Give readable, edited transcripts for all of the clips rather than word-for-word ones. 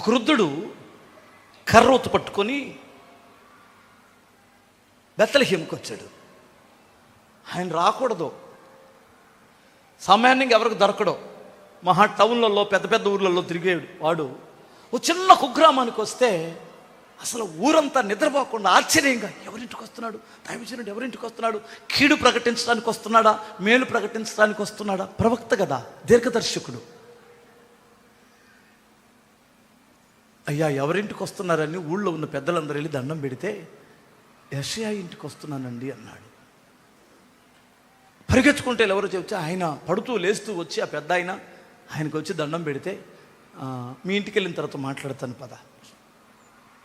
ఒక వృద్ధుడు కర్రోతు పట్టుకొని బెత్లెహేముకి వచ్చాడు. ఆయన రాకూడదు, సామాన్యంగా ఎవరికి దొరకడు. మహా టౌన్లలో పెద్ద పెద్ద ఊర్లలో తిరిగేడు వాడు ఓ చిన్న కుగ్రామానికి వస్తే అసలు ఊరంతా నిద్రపోకుండా ఆశ్చర్యంగా ఎవరింటికి వస్తున్నాడు, దైవజనుడు ఎవరింటికి వస్తున్నాడు, కీడు ప్రకటించడానికి వస్తున్నాడా, మేలు ప్రకటించడానికి వస్తున్నాడా? ప్రవక్త కదా, దీర్ఘదర్శకుడు. అయ్యా ఎవరింటికి వస్తున్నారని ఊళ్ళో ఉన్న పెద్దలందరూ వెళ్ళి దండం పెడితే యెషయా ఇంటికి వస్తున్నానండి అన్నాడు. పరిగెత్తుకుంటే ఎవరో చెప్తే ఆయన పడుతూ లేస్తూ వచ్చి ఆ పెద్ద ఆయనకు వచ్చి దండం పెడితే మీ ఇంటికి వెళ్ళిన తర్వాత మాట్లాడతాను పద,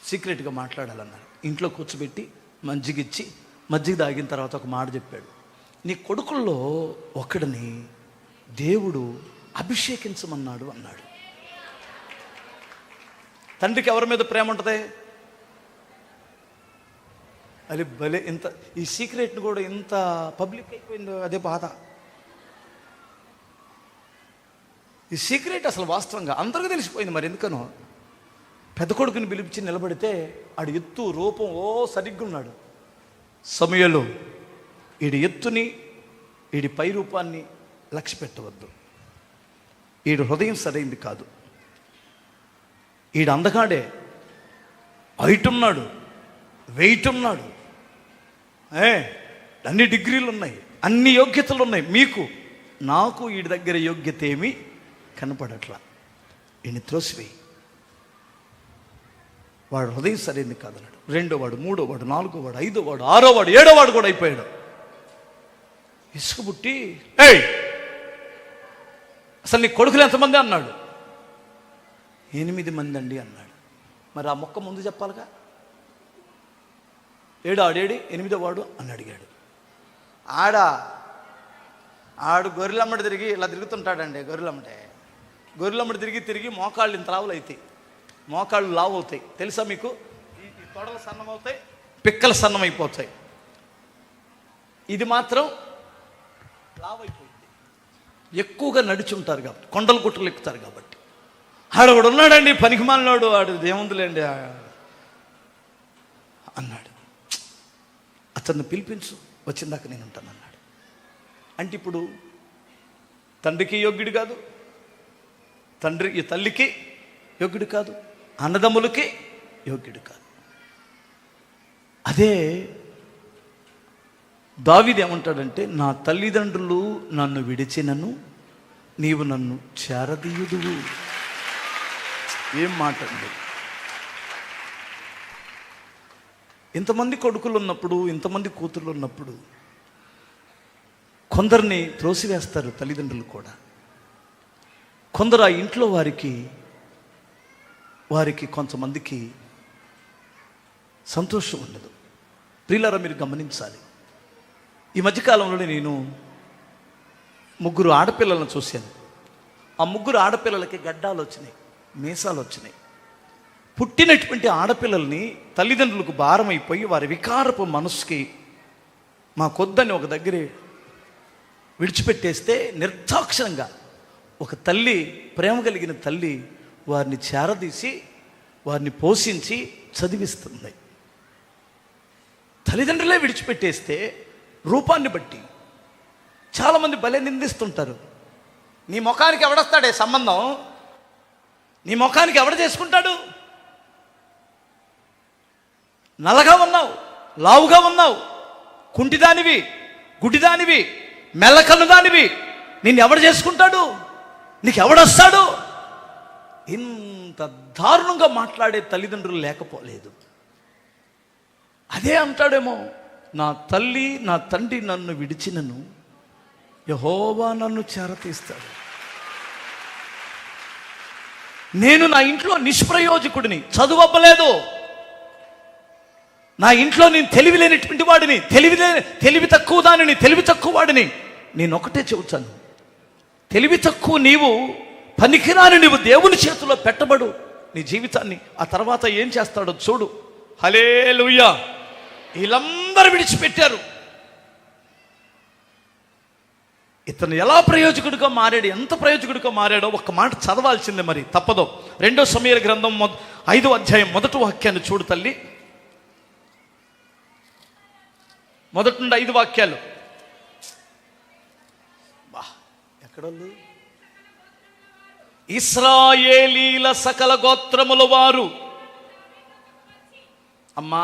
సీక్రెట్గా మాట్లాడాలన్నారు. ఇంట్లో కూర్చోబెట్టి మజ్జిగ తాగిన తర్వాత ఒక మాట చెప్పాడు, నీ కొడుకుల్లో ఒకడిని దేవుడు అభిషేకించమన్నాడు అన్నాడు. తండ్రికి ఎవరి మీద ప్రేమ ఉంటుంది? అది భలే, ఇంత ఈ సీక్రెట్ని కూడా ఇంత పబ్లిక్ అయిపోయిందో అదే బాధ. ఈ సీక్రెట్ అసలు వాస్తవంగా అందరికీ తెలిసిపోయింది. మరి ఎందుకనో పెద్ద కొడుకుని పిలిపించి నిలబడితే ఆడి ఎత్తు రూపం సరిగ్గా ఉన్నాడు. సమయంలో ఈడి ఎత్తుని ఈడి పై రూపాన్ని లక్ష్య పెట్టవద్దు. ఈడు హృదయం సరైంది కాదు. ఈడు అందగాడే, హైట్ ఉన్నాడు, వెయిట్ ఉన్నాడు, అన్ని డిగ్రీలు ఉన్నాయి, అన్ని యోగ్యతలు ఉన్నాయి. నాకు వీడి దగ్గర యోగ్యత ఏమీ కనపడట్లా. ఈయన త్రోసివేయి, వాడు హృదయం సరైంది కాదన్నాడు. 2వ వాడు, 3వ వాడు, 4వ వాడు, 5వ వాడు, 6వ వాడు, 7వ వాడు కూడా అయిపోయాడు. ఇసుక పుట్టి అసలు నీ కొడుకులు ఎంతమంది అన్నాడు. 8 మంది అండి అన్నాడు. మరి ఆ మొక్క ముందు చెప్పాలిగా. 8వ వాడు అని అడిగాడు. ఆడు గొర్రెలమ్మడి తిరిగి ఇలా తిరుగుతుంటాడండి. గొర్రెలమ్మడి తిరిగి మోకాళ్ళు ఇంత లావులు అవుతాయి, మోకాళ్ళు లావు అవుతాయి. తెలుసా మీకు? ఈ తొడలు సన్నం అవుతాయి, పిక్కలు సన్నం అయిపోతాయి. ఇది మాత్రం లావు అయిపోయింది. ఎక్కువగా నడుచుంటారు కాబట్టి, కొండలు గుట్టలు ఎక్కుతారు కాబట్టి. ఆడవాడు ఉన్నాడండి పనికిమాలినాడు, ఆడు ఏముందిలేండి అన్నాడు. అతన్ని పిలిపించు, వచ్చిందాక నేను ఉంటాను అన్నాడు. అంటే ఇప్పుడు తండ్రికి యోగ్యుడు కాదు, తల్లికి యోగ్యుడు కాదు, అన్నదమ్ములకి యోగ్యుడు కాదు. అదే దావీదు ఏమంటాడంటే, నా తల్లిదండ్రులు నన్ను విడిచినను నీవు నన్ను చేరదీయుదువు. ఏం మాట అండి! ఇంతమంది కొడుకులు ఉన్నప్పుడు, ఇంతమంది కూతుర్లు ఉన్నప్పుడు కొందరిని త్రోసివేస్తారు తల్లిదండ్రులు కూడా. కొందరు ఆ ఇంట్లో వారికి కొంతమందికి సంతోషం ఉండదు. ప్రియులారా, మీరు గమనించాలి. ఈ మధ్యకాలంలో నేను 3 ఆడపిల్లలను చూశాను. ఆ 3 ఆడపిల్లలకి గడ్డాలు వచ్చినాయి, మీసాలు వచ్చినాయి. పుట్టినటువంటి ఆడపిల్లల్ని తల్లిదండ్రులకు భారం అయిపోయి వారి వికారపు మనసుకి మాకొద్దని ఒక దగ్గరే విడిచిపెట్టేస్తే నిర్దాక్షిణంగా ఒక తల్లి, ప్రేమ కలిగిన తల్లి వారిని చేరదీసి వారిని పోషించి చదివిస్తుంది. తల్లిదండ్రులే విడిచిపెట్టేస్తే రూపాన్ని బట్టి చాలామంది భలే నిందిస్తుంటారు. నీ ముఖానికి ఎవడొస్తాడే సంబంధం? నీ ముఖానికి ఎవడ చేసుకుంటాడు? నల్లగా ఉన్నావు, లావుగా ఉన్నావు, కుంటిదానివి, గుడ్డిదానివి, మెల్లకన్నుదానివి, నిన్ను ఎవడు చేసుకుంటాడు? నీకు ఎవడొస్తాడు? ఇంత దారుణంగా మాట్లాడే తల్లిదండ్రులు లేకపోలేదు. అదే అంటాడేమో, నా తల్లి నా తండ్రి నన్ను విడిచినను యెహోవా నన్ను చేరతీస్తాడు. నేను నా ఇంట్లో నిష్ప్రయోజకుడిని, చదువబ్బలేదు. నా ఇంట్లో నేను తెలివి లేనటువంటి వాడిని, తెలివి తక్కువ దానిని, తెలివి తక్కువ వాడిని. నేను ఒకటే చెబుతాను, తెలివి తక్కువ నీవు, పనికిరాని నీవు దేవుని చేతిలో పెట్టబడు నీ జీవితాన్ని. ఆ తర్వాత ఏం చేస్తాడో చూడు. హల్లెలూయా! వీళ్ళందరూ విడిచిపెట్టారు. ఇతను ఎలా ప్రయోజకుడిగా మారాడు, ఎంత ప్రయోజకుడిగా మారాడో ఒక్క మాట చదవాల్సిందే, మరి తప్పదు. 2 సమూయేలు గ్రంథం 5వ అధ్యాయం 1వ వాక్యాన్ని చూడు తల్లి. మొదటి నుండి 5 వాక్యాలు. ఎక్కడోళ్ళు? ఇశ్రాయేలీల సకల గోత్రముల వారు అమ్మా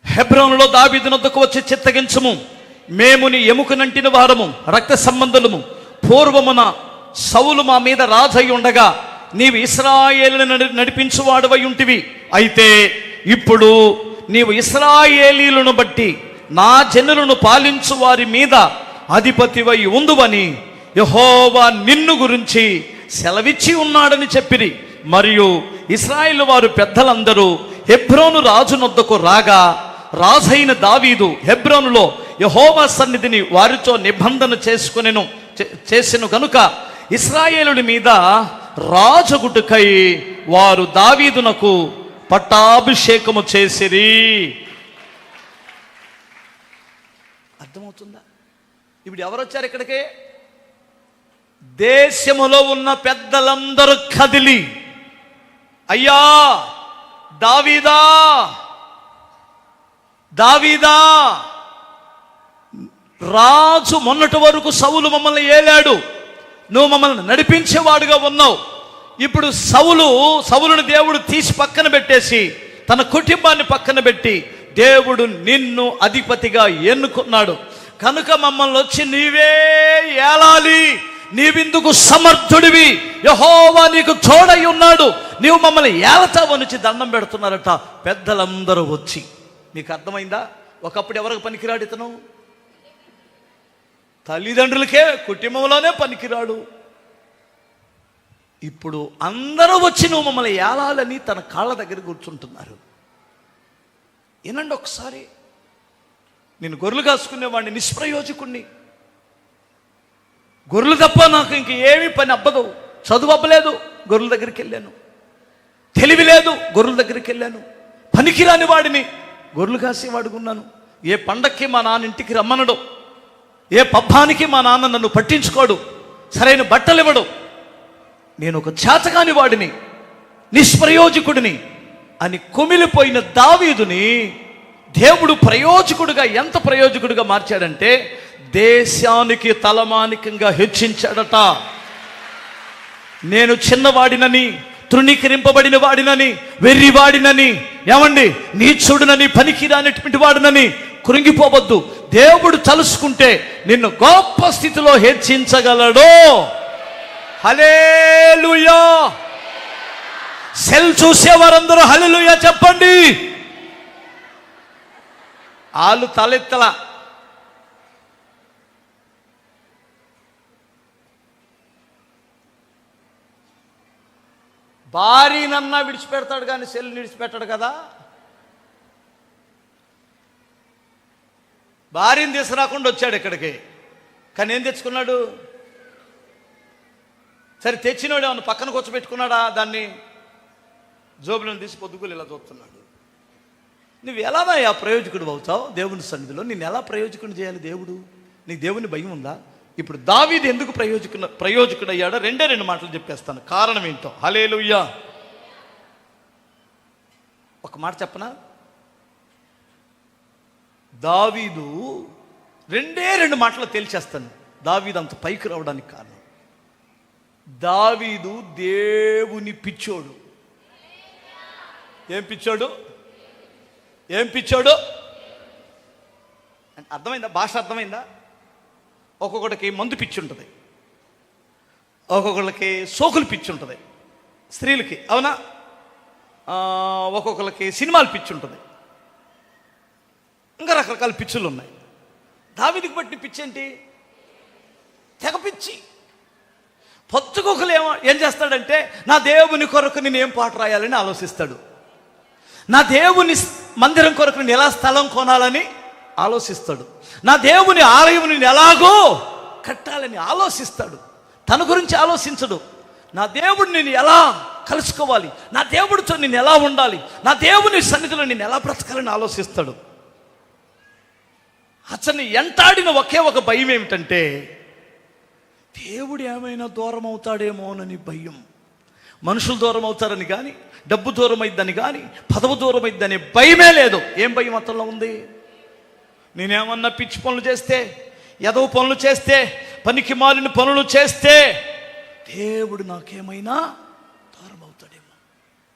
హెబ్రోనులో దావీదు నొద్దకు వచ్చి చిత్తగించము, మేము నీ ఎముకనంటిన వారము, రక్త సంబంధులము. పూర్వమున సౌలు మా మీద రాజై ఉండగా నీవు ఇశ్రాయేలును నడిపించువాడవై ఉంటివి. అయితే ఇప్పుడు నీవు ఇశ్రాయేలీలను బట్టి నా జనులను పాలించు వారి మీద అధిపతివై ఉందువని యెహోవా నిన్ను గురించి సెలవిచ్చి ఉన్నాడని చెప్పిరి. మరియు ఇశ్రాయేలు వారు పెద్దలందరూ హెబ్రోను రాజు నొద్దకు రాగా, రాజైన దావీదు హెబ్రోనులో యెహోవా సన్నిధిని వారితో నిబంధన చేసెను గనుక ఇశ్రాయేలుడి మీద రాజగుటుకై వారు దావీదునకు పట్టాభిషేకము చేసిరి. అర్థమవుతుందా? ఇప్పుడు ఎవరు వచ్చారు ఇక్కడికి? దేశములో ఉన్న పెద్దలందరూ కదిలి, అయ్యా దావీదా, దావీదా, రాజు మొన్నటి వరకు సౌలు మమ్మల్ని ఏలాడు, నువ్వు మమ్మల్ని నడిపించేవాడుగా ఉన్నావు. ఇప్పుడు సౌలుని దేవుడు తీసి పక్కన పెట్టేసి తన కుటుంబాన్ని పక్కన పెట్టి దేవుడు నిన్ను అధిపతిగా ఎన్నుకున్నాడు కనుక మమ్మల్ని వచ్చి నీవే ఏలాలి, నీవిందుకు సమర్థుడివి, యెహోవా నీకు తోడై ఉన్నాడు, నీవు మమ్మల్ని ఏలతావు నుంచి దండం పెడుతున్నారట పెద్దలందరూ వచ్చి. మీకు అర్థమైందా? ఒకప్పుడు ఎవరికి పనికిరాడు ఇతను? తల్లిదండ్రులకే, కుటుంబంలోనే పనికిరాడు. ఇప్పుడు అందరూ వచ్చి నువ్వు మమ్మల్ని ఏలాలని తన కాళ్ళ దగ్గర కూర్చుంటున్నారు. ఏనండి ఒకసారి, నేను గొర్రెలు కాసుకునేవాడిని, నిష్ప్రయోజకుణ్ణి, గొర్రెలు తప్ప నాకు ఇంక ఏమీ పని అబ్బదు. చదువు అవ్వలేదు, గొర్రెల దగ్గరికి వెళ్ళాను. తెలివి లేదు, గొర్రెల దగ్గరికి వెళ్ళాను. పనికిరాని వాడిని, గొర్రెలు కాసేవాడుకున్నాను. ఏ పండక్కి మా నాన్న ఇంటికి రమ్మనడు, ఏ పబ్బానికి మా నాన్న నన్ను పట్టించుకోడు, సరైన బట్టలు ఇవ్వడు. నేను ఒక చేతగాని వాడిని, నిష్ప్రయోజకుడిని అని కుమిలిపోయిన దావీదుని దేవుడు ప్రయోజకుడుగా, ఎంత ప్రయోజకుడుగా మార్చాడంటే దేశానికి తలమానికంగా హెచ్చించాడట. నేను చిన్నవాడినని, తృణీకరింపబడిన వాడినని, వెర్రివాడినని, ఏమండి నీచుడునని, పనికిరానటువంటి వాడినని కృంగిపోవద్దు. దేవుడు తలుసుకుంటే నిన్ను గొప్ప స్థితిలో హెచ్చించగలడు. హల్లెలూయా! సెల్ చూసేవారందరూ హల్లెలూయా చెప్పండి. ఆలు తలెత్తల. భార్యనన్నా విడిచిపెడతాడు కానీ సెల్ విడిచిపెట్టాడు కదా. భార్యను తీసుకురాకుండా వచ్చాడు ఇక్కడికి, కానీ ఏం తెచ్చుకున్నాడు? సరే తెచ్చినోడు ఏమన్నా పక్కన కూర్చోబెట్టుకున్నాడా? దాన్ని జోబులను తీసి పొద్దుగులు ఇలా చూస్తున్నాడు. నువ్వు ఎలా ఆ ప్రయోజకుడు అవుతావు దేవుని సన్నిధిలో? నిన్ను ఎలా ప్రయోజకుడు చేయాలి దేవుడు? నీకు దేవుని భయం ఉందా? ఇప్పుడు దావీదు ఎందుకు ప్రయోజకుడు అయ్యాడో రెండు మాటలు చెప్పేస్తాను, కారణం ఏంటో. హల్లెలూయా! ఒక మాట చెప్పనా? దావీదు రెండు మాటలు తేల్చేస్తాను. దావీదు అంత పైకి రావడానికి కారణం, దావీదు దేవుని పిచ్చోడు. ఏం పిచ్చోడు? ఏం పిచ్చోడు? అర్థమైందా? భాష అర్థమైందా? ఒక్కొక్కడికి మందు పిచ్చి ఉంటుంది, ఒక్కొక్కళ్ళకి సోకులు పిచ్చి ఉంటుంది, స్త్రీలకి, అవునా? ఒక్కొక్కళ్ళకి సినిమాలు పిచ్చి ఉంటుంది, ఇంకా రకరకాల పిచ్చులు ఉన్నాయి. దావీదుకి పట్టిన పిచ్చి ఏంటి? తెగ పిచ్చి. పొత్తుకొకలు ఏం చేస్తాడంటే, నా దేవుని కొరకు నేను ఏం పాట రాయాలని ఆలోచిస్తాడు, నా దేవుని మందిరం కొరకు నేను ఎలా స్థలం కొనాలని ఆలోచిస్తాడు, నా దేవుని ఆలయం నేను ఎలాగో కట్టాలని ఆలోచిస్తాడు. తన గురించి ఆలోచించడు. నా దేవుడు నేను ఎలా కలుసుకోవాలి, నా దేవుడితో నేను ఎలా ఉండాలి, నా దేవుని సన్నిధిలో నేను ఎలా బ్రతకాలని ఆలోచిస్తాడు. అతన్ని ఎంటాడిన ఒకే ఒక భయం ఏమిటంటే, దేవుడు ఏమైనా దూరం అవుతాడేమోనని భయం. మనుషులు దూరం అవుతారని కానీ, డబ్బు దూరం అయిద్దని కానీ, పదవి దూరం అయిద్దని భయమే లేదు. ఏం భయం అతనిలో ఉంది? నేనేమన్నా పిచ్చి పనులు చేస్తే, ఎదవ పనులు చేస్తే, పనికి మాలిన పనులు చేస్తే దేవుడు నాకేమైనా దూరం అవుతాడేమో.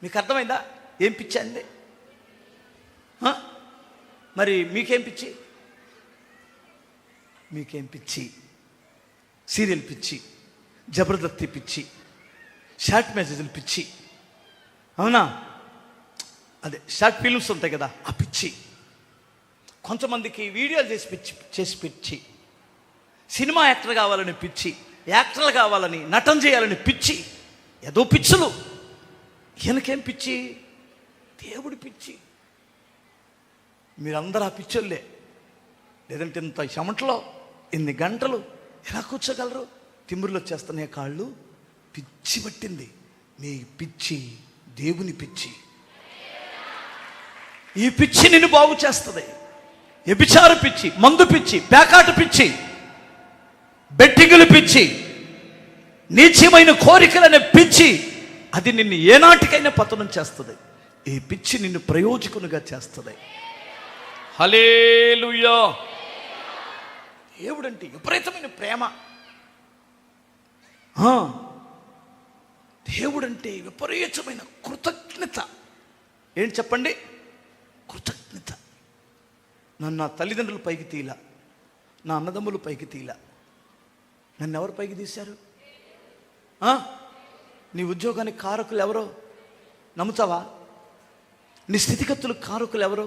మీకు అర్థమైందా ఏం పిచ్చి అండి? మరి మీకేం పిచ్చి? మీకేం పిచ్చి? సీరియల్ పిచ్చి, జబర్దస్తి పిచ్చి, షార్ట్ మెసేజ్లు పిచ్చి, అవునా? అదే షార్ట్ ఫిల్మ్స్ ఉంటాయి కదా, ఆ పిచ్చి. కొంతమందికి వీడియోలు చేసి పిచ్చి, సినిమా యాక్టర్ కావాలని పిచ్చి, యాక్టర్లు కావాలని, నటన చేయాలని పిచ్చి, ఏదో పిచ్చులు. ఈయనకేం పిచ్చి? దేవుడి పిచ్చి. మీరందరూ ఆ పిచ్చోళ్ళే. లేదంటే ఇంత చెమటలో ఇన్ని గంటలు ఎలా కూర్చోగలరు? తిమ్మురులు వచ్చేస్తున్నాయి కాళ్ళు. పిచ్చి పట్టింది. మీ పిచ్చి దేవుని పిచ్చి. ఈ పిచ్చి నిన్ను బాగు చేస్తుంది. వ్యభిచార పిచ్చి, మందు పిచ్చి, పేకాట పిచ్చి, బెట్టింగులు పిచ్చి, నీచమైన కోరికలనే పిచ్చి, అది నిన్ను ఏనాటికైనా పతనం చేస్తుంది. ఈ పిచ్చి నిన్ను ప్రయోజకునిగా చేస్తుంది. హల్లెలూయా. దేవుడంటే విపరీతమైన ప్రేమ. దేవుడంటే విపరీతమైన కృతజ్ఞత. ఏంటి చెప్పండి? కృతజ్ఞత. నన్ను నా తల్లిదండ్రులు పైకి తీలా, నా అన్నదమ్ములు పైకి తీలా. నన్ను ఎవరు పైకి తీశారు? నీ ఉద్యోగానికి కారకులు ఎవరో నమ్ముతావా? నీ స్థితిగతులు కారకులు ఎవరో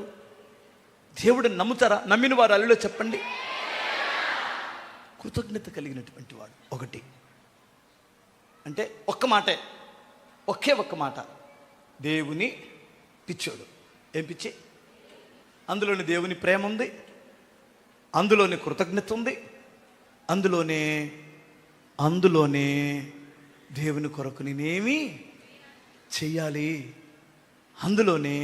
దేవుడిని నమ్ముతారా? నమ్మిన వారు అల్లులో చెప్పండి. కృతజ్ఞత కలిగినటువంటి వాడు. ఒకటి అంటే ఒక్క మాటే, ఒక్క మాట, దేవుని పిచ్చోడు. ఏం పిచ్చి? అందులోని దేవుని ప్రేమ ఉంది, అందులోని కృతజ్ఞత ఉంది, అందులోనే దేవుని కొరకు నేనేమి చెయ్యాలి, అందులోనే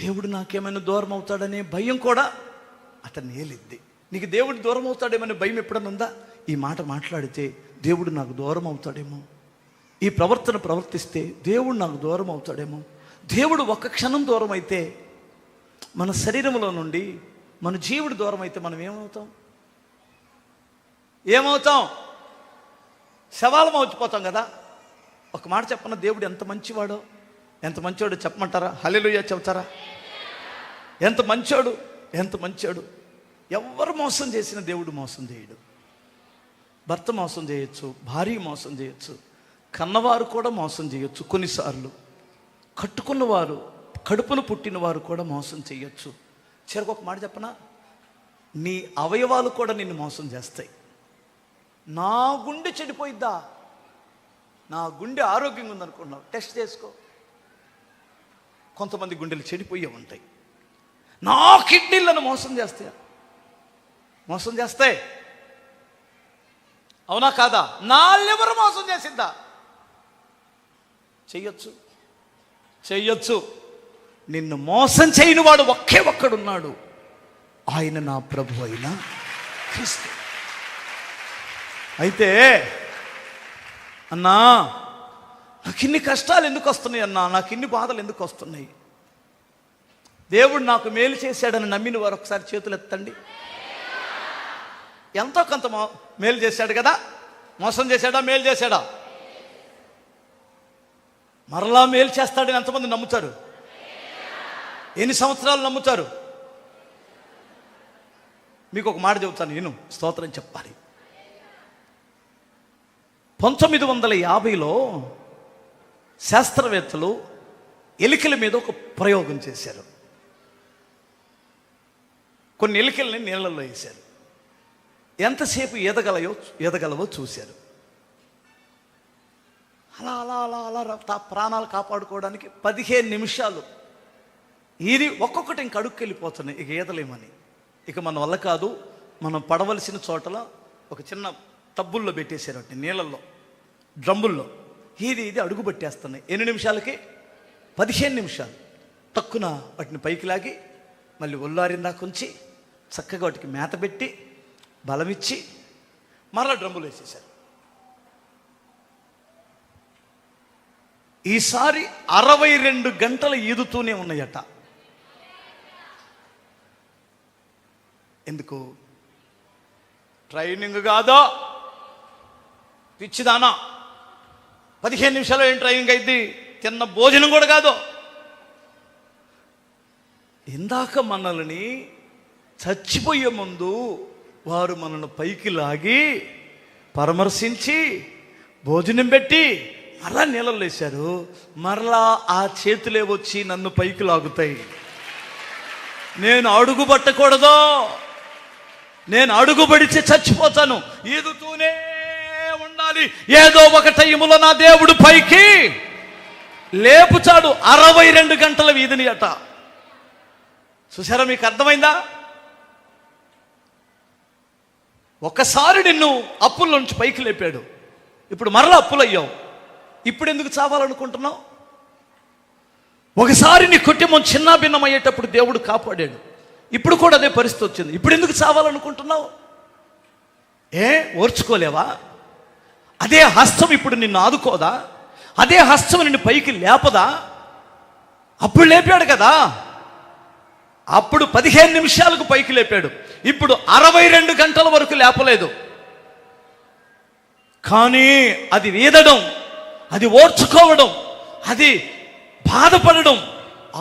దేవుడు నాకేమైనా దూరం అవుతాడనే భయం కూడా అతన్ని ఏలిద్ది. నీకు దేవుడు దూరం అవుతాడేమనే భయం ఎప్పుడన్నా ఉందా? ఈ మాట మాట్లాడితే దేవుడు నాకు దూరం అవుతాడేమో, ఈ ప్రవర్తన ప్రవర్తిస్తే దేవుడు నాకు దూరం అవుతాడేమో. దేవుడు ఒక్క క్షణం దూరం అయితే, మన శరీరంలో నుండి మన జీవుడు దూరం అయితే మనం ఏమవుతాం? శవాలం అవుచిపోతాం కదా. ఒక మాట చెప్పన్న, దేవుడు ఎంత మంచివాడో, ఎంత మంచోడు చెప్పమంటారా? హల్లెలూయా చెప్తారా? ఎంత మంచోడు. ఎవరు మోసం చేసిన దేవుడు మోసం చేయడు. భర్త మోసం చేయొచ్చు, భార్య మోసం చేయొచ్చు, కన్నవారు కూడా మోసం చేయొచ్చు, కొన్నిసార్లు కట్టుకున్నవారు, కడుపును పుట్టినవారు కూడా మోసం చేయొచ్చు. చివరికి ఒక మాట చెప్పనా, నీ అవయవాలు కూడా నిన్ను మోసం చేస్తాయి. నా గుండె చెడిపోయిద్దా? నా గుండె ఆరోగ్యంగా ఉందనుకున్నావు, టెస్ట్ చేసుకో. కొంతమంది గుండెలు చెడిపోయే ఉంటాయి. నా కిడ్నీలను మోసం చేస్తాయి. అవునా కాదా? నా లివర్ మోసం చేసిందా? చెయ్యొచ్చు. నిన్ను మోసం చేయని వాడు ఒకే ఒక్కడున్నాడు, ఆయన నా ప్రభు అయిన క్రీస్తు. అయితే అన్నా, నాకు ఇన్ని కష్టాలు ఎందుకు వస్తున్నాయి అన్నా, నాకు ఇన్ని బాధలు ఎందుకు వస్తున్నాయి? దేవుడు నాకు మేలు చేశాడని నమ్మిన వారు ఒకసారి చేతులు ఎత్తండి. ఎంతో కొంత మేలు చేశాడు కదా. మోసం చేశాడా? మేలు చేశాడా? మరలా మేలు చేస్తాడని ఎంతమంది నమ్ముతారు? ఎన్ని సంవత్సరాలు నమ్ముతారు? మీకు ఒక మాట చెబుతాను, నేను స్తోత్రం చెప్పాలి. 1950లో శాస్త్రవేత్తలు ఎలికల మీద ఒక ప్రయోగం చేశారు. కొన్ని ఎలికల్ని నీళ్ళల్లో వేశారు. ఎంతసేపు ఎదగలవో చూశారు. అలా ప్రాణాలు కాపాడుకోవడానికి 15 నిమిషాలు ఇది ఒక్కొక్కటి ఇంక అడుక్కెళ్ళిపోతున్నాయి. ఇక ఈదలేమని, ఇక మన వల్ల కాదు, మనం పడవలసిన చోటలో ఒక చిన్న టబ్బుల్లో పెట్టేశారు, వాటిని నీళ్ళల్లో, డ్రమ్ముల్లో. ఇది అడుగు పెట్టేస్తున్నాయి. ఎన్ని నిమిషాలకి? 15 నిమిషాలు. తక్కున వాటిని పైకి లాగి మళ్ళీ ఒళ్ళారిందా కొంచి చక్కగా వాటికి మేత పెట్టి బలమిచ్చి మరలా డ్రమ్ములు వేసేశారు. ఈసారి 62 గంటలు ఈదుతూనే ఉన్నాయట. ఎందుకు? ట్రైనింగ్ కాదో పిచ్చిదానా, 15 నిమిషాలు ఏం ట్రైనింగ్ అయింది, తిన్న భోజనం కూడా కాదు. ఇందాక మనల్ని చచ్చిపోయే ముందు వారు మనల్ని పైకి లాగి పరామర్శించి భోజనం పెట్టి మరలా నీళ్ళలో వేశారు. మరలా ఆ చేతులే వచ్చి నన్ను పైకి లాగుతాయి. నేను అడుగు పట్టకూడదు, నేను అడుగు పడితే చచ్చిపోతాను. ఈదుతూనే ఉండాలి. ఏదో ఒక టైములో నా దేవుడు పైకి లేపుతాడు. 62 గంటల వీధిని అట. చూసారా? మీకు అర్థమైందా? ఒక్కసారి నిన్ను అప్పుల నుంచి పైకి లేపాడు, ఇప్పుడు మరలా అప్పులయ్యావు. ఇప్పుడు ఎందుకు చావాలనుకుంటున్నావు? ఒకసారి నీ కుటుంబం చిన్నాభిన్నమయ్యేటప్పుడు దేవుడు కాపాడాడు, ఇప్పుడు కూడా అదే పరిస్థితి వచ్చింది. ఇప్పుడు ఎందుకు చావాలనుకుంటున్నావు? ఓర్చుకోలేవా? అదే హస్తం ఇప్పుడు నిన్ను ఆదుకోదా? అదే హస్తం నిన్ను పైకి లేపదా? అప్పుడు లేపాడు కదా, అప్పుడు 15 నిమిషాలకు పైకి లేపాడు, ఇప్పుడు 62 గంటల వరకు లేపలేదు. కానీ అది వీదడం, అది ఓర్చుకోవడం, అది బాధపడడం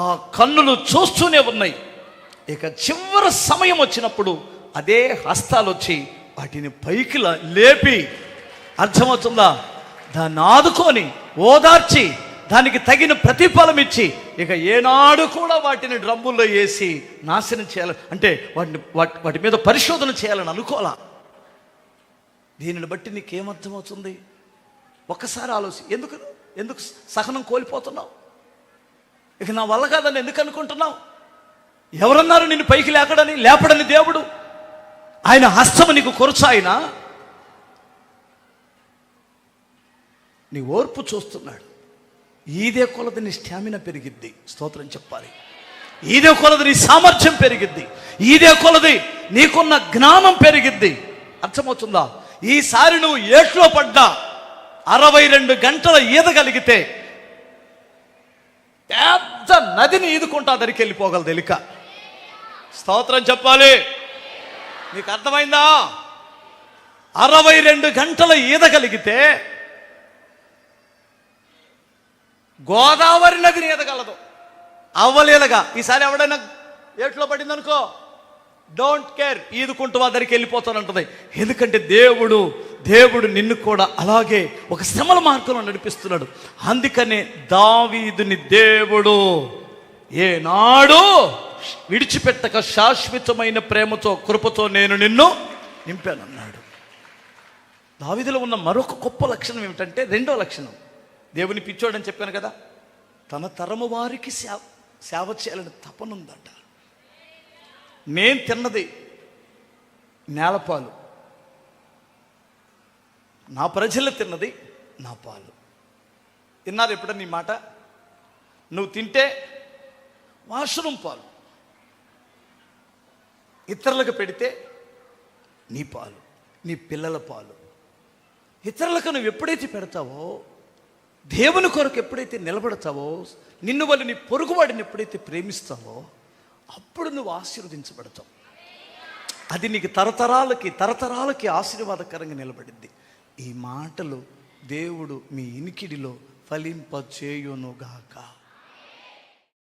ఆ కన్నులు చూస్తూనే ఉన్నాయి. ఇక చివరి సమయం వచ్చినప్పుడు అదే హస్తాలు వచ్చి వాటిని పైకి లేపి, అర్థమవుతుందా, దాన్ని ఆదుకొని ఓదార్చి దానికి తగిన ప్రతిఫలం ఇచ్చి ఇక ఏనాడు కూడా వాటిని డ్రమ్ముల్లో వేసి నాశనం చేయాలి అంటే వాటి మీద పరిశోధన చేయాలని అనుకోలా. దీనిని బట్టి నీకేమర్థమవుతుంది? ఒక్కసారి ఆలోచి. ఎందుకు సహనం కోల్పోతున్నావు? ఇక నా వల్ల కాదని ఎందుకు అనుకుంటున్నావు? ఎవరన్నారు నిన్ను పైకి లేపడని? దేవుడు ఆయన హస్తము నీకు కొరచాయన, నీ ఓర్పు చూస్తున్నాడు. ఈదే కొలది నీ స్టామినా పెరిగిద్ది. స్తోత్రం చెప్పాలి. ఈదే కొలది నీ సామర్థ్యం పెరిగిద్ది. ఈదే కొలది నీకున్న జ్ఞానం పెరిగిద్ది. అర్థమవుతుందా? ఈసారి నువ్వు ఏట్లో పడ్డా 62 గంటల ఈదగలిగితే పెద్ద నదిని ఈదుకుంటా దగ్గరికి వెళ్ళిపోగలదు ఎలిక. స్తోత్రం చెప్పాలి. నీకు అర్థమైందా? 62 గంటల ఈదగలిగితే గోదావరి నదిని ఈదగలదు. అవ్వలేదుగా. ఈసారి ఎవడైనా ఏట్లో పడింది అనుకో, డోంట్ కేర్, ఈదుకుంటూ దగ్గరికి వెళ్ళిపోతానంటుంది. ఎందుకంటే దేవుడు నిన్ను కూడా అలాగే ఒక శ్రమల మార్గంలో నడిపిస్తున్నాడు. అందుకనే దావీదుని దేవుడు ఏనాడు విడిచిపెట్టక శాశ్వతమైన ప్రేమతో కృపతో నేను నిన్ను నింపానన్నాడు. దావీదులో ఉన్న మరొక గొప్ప లక్షణం ఏమిటంటే, రెండో లక్షణం, దేవుని పిచ్చోడని చెప్పాను కదా, తన తరము వారికి సేవ చేయాలని తపనుందట. నేను తిన్నది నేలపాలు, నా ప్రజలు తిన్నది నా పాలు. విన్నారు ఎప్పుడన్నా నీ మాట? నువ్వు తింటే వాష్రూమ్ పాలు, ఇతరులకు పెడితే నీ పాలు, నీ పిల్లల పాలు. ఇతరులకు నువ్వు ఎప్పుడైతే పెడతావో, దేవుని కొరకు ఎప్పుడైతే నిలబడతావో, నిన్ను వల్ల నీ పొరుగువాడిని ఎప్పుడైతే ప్రేమిస్తావో, అప్పుడు నువ్వు ఆశీర్వదించబడతావు. అది నీకు తరతరాలకి ఆశీర్వాదకరంగా నిలబడింది. ఈ మాటలు దేవుడు మీ ఇనికిడిలో ఫలింపచేయునుగాక.